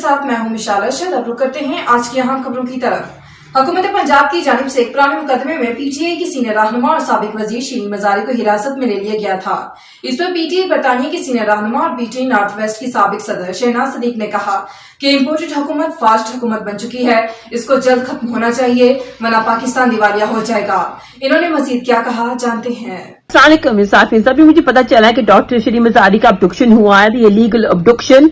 साथ मैं हूं मिशाल अरशद। अब रुक करते हैं आज की अहम खबरों की तरफ। हुकूमत पंजाब की जानिब से एक पुराने मुकदमे में पीटीआई की सीनियर रहनुमा और साबिक वजीर शीरीन मजारी को हिरासत में ले लिया गया था। इस पर पीटीआई बरतानिया की सीनियर रहनुमा और पीटीआई नॉर्थ वेस्ट की साबिक सदर शहनाज सदीक ने कहा कि इम्पोर्टेड हुकूमत फास्ट हुकूमत बन चुकी है, इसको जल्द खत्म होना चाहिए वरना पाकिस्तान दिवालिया हो जाएगा। इन्होंने मजीद क्या कहा, जानते हैं। अभी मुझे पता चला है कि डॉक्टर शीरीन मजारी का अब्डक्शन हुआ है, ये लीगल अब्डक्शन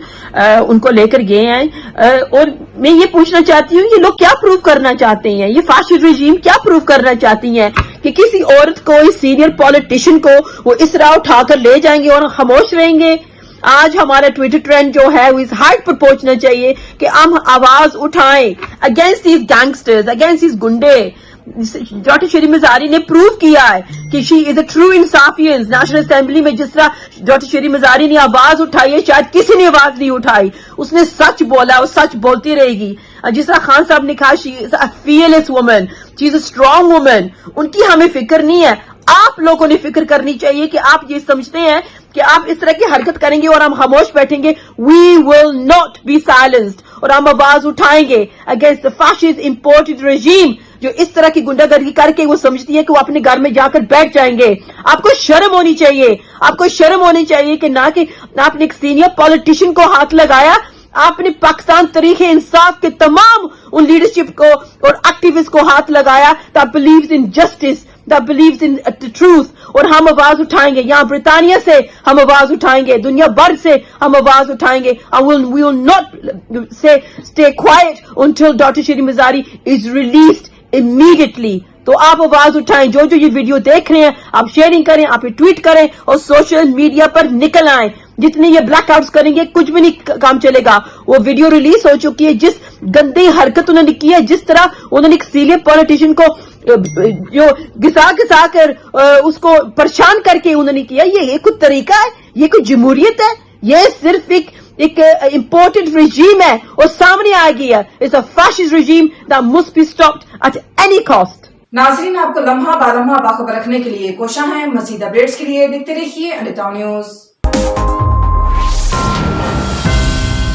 उनको लेकर गए हैं। और मैं ये पूछना चाहती हूँ, ये लोग क्या प्रूव करना चाहते हैं? ये फाशिस्ट रजीम क्या प्रूव करना चाहती है कि किसी औरत को, इस सीनियर पॉलिटिशियन को वो इस तरह उठाकर ले जाएंगे और खामोश रहेंगे? आज हमारा ट्विटर ट्रेंड जो है वो इस हाइट पर पहुंचना चाहिए कि हम आवाज उठाएं against these gangsters, against these गुंडे। डॉक्टर शीरीन मजारी ने प्रूव किया है कि she is a true Insafian. National assembly में जिस तरह डॉक्टर शीरीन मजारी ने आवाज उठाई है, शायद किसी ने आवाज नहीं उठाई। उसने सच बोला और सच बोलती रहेगी। जिस तरह खान साहब ने कहा, she is a fearless woman, she is a strong woman. उनकी हमें फिक्र नहीं है। आप लोगों ने फिक्र करनी चाहिए कि आप ये समझते हैं कि आप इस तरह की हरकत करेंगे और हम खामोश बैठेंगे। We will not be silenced और हम आवाज उठाएंगे against the fascist imported regime जो इस तरह की गुंडागर्दी करके वो समझती है कि वो अपने घर में जाकर बैठ जाएंगे। आपको शर्म होनी चाहिए, आपको शर्म होनी चाहिए कि ना कि आपने एक सीनियर पॉलिटिशियन को हाथ लगाया, आपने पाकिस्तान तरीके इंसाफ के तमाम उन लीडरशिप को और एक्टिविस्ट को हाथ लगाया that believes in justice, that believes in the truth. और हम आवाज उठाएंगे, यहाँ ब्रिटानिया से हम आवाज उठाएंगे, दुनिया भर से हम आवाज उठाएंगे। we will not stay quiet until doctor Shireen Mazari is released immediately। तो आप आवाज उठाएं। जो जो ये वीडियो देख रहे हैं, आप शेयरिंग करें, आप ट्वीट करें और सोशल मीडिया पर निकल आए। जितने ये ब्लैकआउट्स करेंगे कुछ भी नहीं काम चलेगा। वो वीडियो रिलीज हो चुकी है, जिस गंदी हरकत उन्होंने की है, जिस तरह उन्होंने एक सीनियर पॉलिटिशियन को जो घिसा कर उसको परेशान करके उन्होंने किया, ये कोई तरीका है? ये कोई जमहूरियत है? ये सिर्फ एक इम्पोर्टेड रजीम है और सामने आ गया। It's a fascist regime that must be stopped at any cost. नाज़रीन, आपको लम्हा बालम्हा बाखबर रखने के लिए कोशिश है। मज़ीद अपडेट्स के लिए देखते रहिए अनडिट न्यूज।